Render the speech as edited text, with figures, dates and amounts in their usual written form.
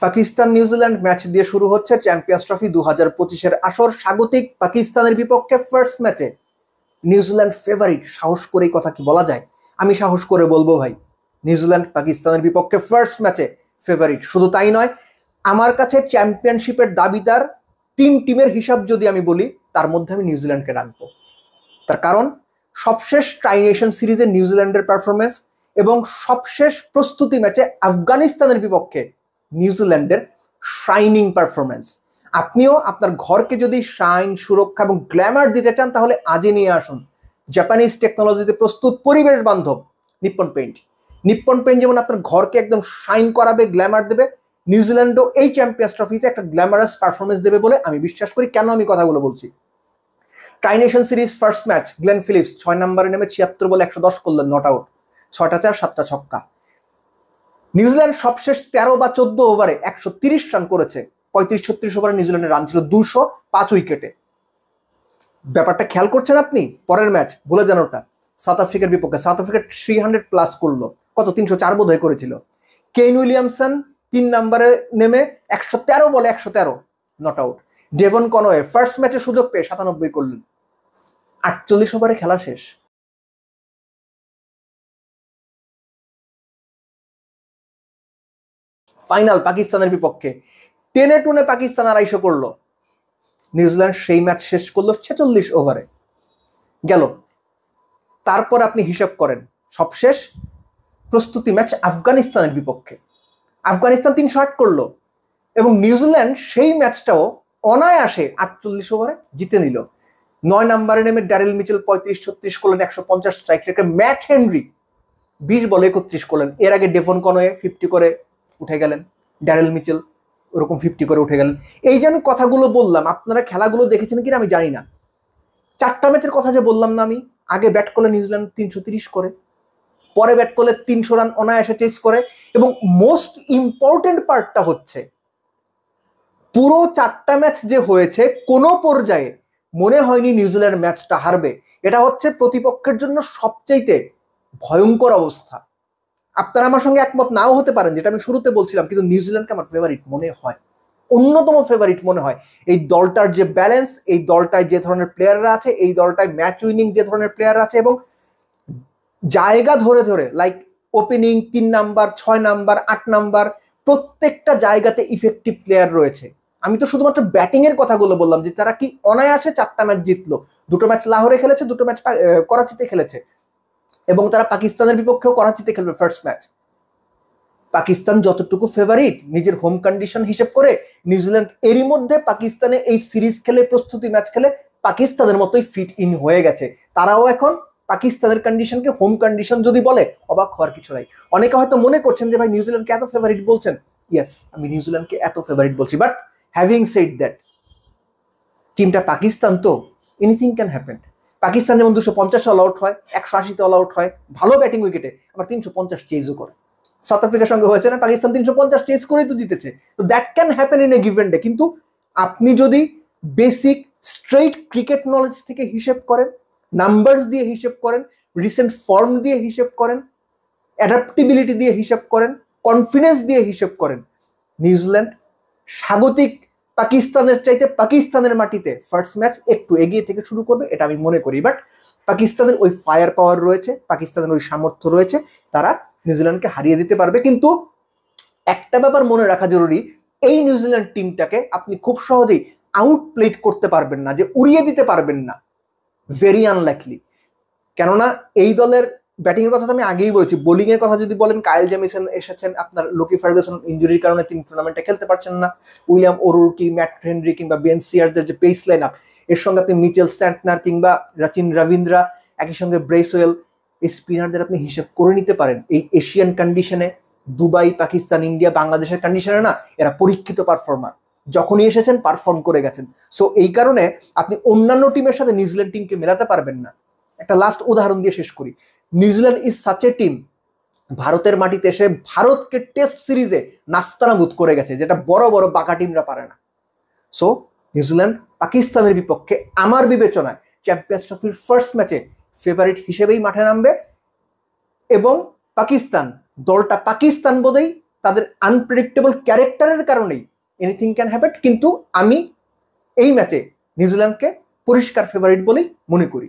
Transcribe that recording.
Pakistan New Zealand match দিয়ে শুরু হচ্ছে চ্যাম্পিয়ন্স ট্রফি 2025-এর আসর। স্বাগতিক পাকিস্তানের বিপক্ষে ফার্স্ট ম্যাচে নিউজিল্যান্ড ফেভারিট। সাহস করে এই কথা কি বলা যায়? আমি সাহস করে বলবো ভাই, নিউজিল্যান্ড পাকিস্তানের বিপক্ষে ফার্স্ট ম্যাচে ফেভারিট। শুধু তাই নয়, আমার কাছে চ্যাম্পিয়নশিপের দাবিদার 3 টিমের হিসাব যদি আমি বলি, তার মধ্যে আমি নিউজিল্যান্ডকে রাখবো। তার কারণ সবশেষ ট্রাই নেশন সিরিজে নিউজিল্যান্ডের পারফরমেন্স এবং সবশেষ প্রস্তুতি ম্যাচে আফগানিস্তানের বিপক্ষে নিউজিল্যান্ডের শাইনিং পারফরমেন্স। আপনিও আপনার ঘরকে যদি শাইন, সুরক্ষা এবং গ্ল্যামার দিতে চান, তাহলে আজই নিয়ে আসুন জাপানিজ টেকনোলজিতে প্রস্তুত পরিবেশ বান্ধব নিপ্পন পেইন্ট। নিপ্পন পেইন্ট যেমন আপনার ঘরকে একদম শাইন করাবে, গ্ল্যামার দেবে, নিউজিল্যান্ডও এই চ্যাম্পিয়ন্স ট্রফিতে একটা গ্ল্যামারাস পারফরমেন্স দেবে বলে আমি বিশ্বাস করি। কেন আমি কথাগুলো বলছি? Try nation series first match Glenn Phillips 6 নম্বরে নেমে 76 বলে 110 করলেন, নট আউট, 6টা 4 7টা ছক্কা। নিউজিল্যান্ড সবশেষ 13 বা 14 ওভারে 130 রান করেছে। 35-36 ওভারে নিউজিল্যান্ডের রান ছিল 205 উইকেটে। ব্যাপারটা খেয়াল করছেন আপনি? পরের ম্যাচ ভুলে যান ওটা, সাউথ আফ্রিকার বিপক্ষে। সাউথ আফ্রিকা 300 প্লাস করলো, কত 304 বোধ হয়ে করেছিল। কেইন উইলিয়ামসন 3 নম্বরে নেমে 113 বলে 113, not out. Devon Conway first ম্যাচে সুযোগ পেয়ে 97 করলেন। 48 ওভারে খেলা শেষ। ফাইনাল পাকিস্তানের বিপক্ষে 10-2 পাকিস্তান 250 করলো। নিউজিল্যান্ড সেই ম্যাচ শেষ করলো 46 ওভারে। গেল। তারপর আপনি হিসাব করেন সবশেষ প্রস্তুতি ম্যাচ আফগানিস্তানের বিপক্ষে, আফগানিস্তান 308 করলো এবং নিউজিল্যান্ড সেই ম্যাচটাও অনায়াসে 48 ওভারে জিতে নিল। 9 নম্বরে নেমে ড্যারেল মিচেল 35-36 করলেন, 150 স্ট্রাইক রেখে। ম্যাট হেনরি 20 বলে 31 করলেন। এর আগে ডেভন কনওয়ে 50 করে উঠে গেলেন, ড্যারেল মিচেল ওরকম 50 করে উঠে গেলেন। এই যে আমি কথাগুলো বললাম, আপনারা খেলাগুলো দেখেছেন কিনা আমি জানি না। 4টা ম্যাচের কথা যে বললাম না আমি, আগে ব্যাট করলে নিউজিল্যান্ড 330 করে, পরে ব্যাট করলে 300 রান অনায়াসে চেস করে। এবং মোস্ট ইম্পর্টেন্ট পার্টটা হচ্ছে, পুরো 4টা ম্যাচ যে হয়েছে, কোনো পর্যায়ে মনে হয়নি নিউজিল্যান্ড ম্যাচটা হারবে। এটা হচ্ছে প্রতিপক্ষের জন্য সবচাইতে ভয়ঙ্কর অবস্থা। আপনারা আমার সঙ্গে একমত নাও হতে পারেন, যেটা আমি শুরুতে বলছিলাম, কিন্তু নিউজিল্যান্ডকে আমার ফেভারিট মনে হয়, অন্যতম ফেভারিট মনে হয়। এই দলটার যে ব্যালেন্স, এই দলটায় যে ধরনের প্লেয়াররা আছে, এই দলটায় ম্যাচ উইনিং যে ধরনের প্লেয়াররা আছে, এবং জায়গা ধরে ধরে like opening 3 number, 6 number, 8 number, প্রত্যেকটা জায়গাতে ইফেক্টিভ প্লেয়ার রয়েছে। আমি তো শুধুমাত্র ব্যাটিং এর কথাগুলো বললাম, যে তারা কি অনায়াসে 4টা ম্যাচ জিতলো। 2টো ম্যাচ লাহোরে খেলেছে, 2টো ম্যাচ করাচিতে খেলেছে, এবং তারা পাকিস্তানের বিপক্ষেও করাচিতে খেলবে ফার্স্ট ম্যাচ। পাকিস্তান যতটুকু ফেভারিট নিজের হোম কন্ডিশন হিসেব করে, নিউজিল্যান্ড এরই মধ্যে পাকিস্তানে এই সিরিজ খেলে, প্রস্তুতি ম্যাচ খেলে পাকিস্তানের মতোই ফিট ইন হয়ে গেছে। তারাও এখন পাকিস্তানের কন্ডিশনকে হোম কন্ডিশন যদি বলে, অবাক হওয়ার কিছু নাই। অনেকে হয়তো মনে করছেন যে ভাই নিউজিল্যান্ডকে এত ফেভারিট বলছেন। ইয়েস, আমি নিউজিল্যান্ডকে এত ফেভারিট বলছি, বাট হ্যাভিং সেড দ্যাট, টিমটা পাকিস্তান, তো এনিথিং ক্যান হ্যাপেন। পাকিস্তান যেমন 250 অল আউট হয়, 180 অল আউট হয়, ভালো ব্যাটিং উইকেটে, আবার 350 চেজও করে। সাউথ আফ্রিকার সঙ্গে হয়েছে না, পাকিস্তান 350 চেজ করেই তো জিতেছে। তো that can happen in a given day. কিন্তু আপনি যদি বেসিক স্ট্রেইট ক্রিকেট নলেজ থেকে হিসেব করেন, নাম্বারস দিয়ে হিসেব করেন, রিসেন্ট ফর্ম দিয়ে হিসেব করেন, অ্যাডাপ্টিবিলিটি দিয়ে হিসেব করেন, কনফিডেন্স দিয়ে হিসেব করেন, নিউজিল্যান্ড স্বাগতিক পাকিস্তানের চাইতে পাকিস্তানের মাটিতে ফার্স্ট ম্যাচ একটু এগিয়ে থেকে শুরু করবে, এটা আমি মনে করি। বাট পাকিস্তানের ওই ফায়ার পাওয়ার রয়েছে, পাকিস্তানের ওই সামর্থ্য রয়েছে, তারা নিউজিল্যান্ডকে হারিয়ে দিতে পারবে। কিন্তু একটা ব্যাপার মনে রাখা জরুরি, এই নিউজিল্যান্ড টিমটাকে আপনি খুব সহজেই আউটপ্লেড করতে পারবেন না, যে উড়িয়ে দিতে পারবেন না, ভেরি আনলাইকলি। কেননা এই দলের ব্যাটিং এর কথা তো আমি আগেই বলেছি। বোলিং এর কথা যদি বলেন, কাইল জেমিসন এসেছেন, আপনার লোকি ফার্গুসন ইনজুরির কারণে তিনি টুর্নামেন্টে খেলতে পারছেন না। উইলিয়াম ওরুকি, ম্যাট হেনরি কিংবা বেন সিয়ারদের যে পেস লাইন আপ, এর সঙ্গে আপনি মিচেল স্যান্টনার কিংবা রাচিন রবীন্দ্রা, একই সঙ্গে ব্রেসওয়েল, এই স্পিনারদের আপনি হিসেব করে নিতে পারেন। এই এশিয়ান কন্ডিশনে, দুবাই, পাকিস্তান, ইন্ডিয়া, বাংলাদেশের কন্ডিশনে না, এরা পরীক্ষিত পারফর্মার, যখনই এসেছেন পারফর্ম করে গেছেন। সো এই কারণে আপনি অন্যান্য টিমের সাথে নিউজিল্যান্ড টিমকে মেলাতে পারবেন না। একটা লাস্ট উদাহরণ দিয়ে শেষ করি। New Zealand is such a team, ভারতের মাটিতে এসে ভারতকে টেস্ট সিরিজে নাস্তানাবুদ করে গেছে, যেটা বড় বড় বাঁকা টিমরা পারে না। সো নিউজিল্যান্ড পাকিস্তানের বিপক্ষে আমার বিবেচনায় চ্যাম্পিয়ন্স ট্রফির ফার্স্ট ম্যাচে ফেভারিট হিসেবেই মাঠে নামবে, এবং পাকিস্তান দলটা পাকিস্তান বোধেই তাদের আনপ্রেডিক্টেবল ক্যারেক্টারের কারণেই এনিথিং ক্যান হ্যাপেন, কিন্তু আমি এই ম্যাচে নিউজিল্যান্ডকে পরিষ্কার ফেভারিট বলেই মনে করি।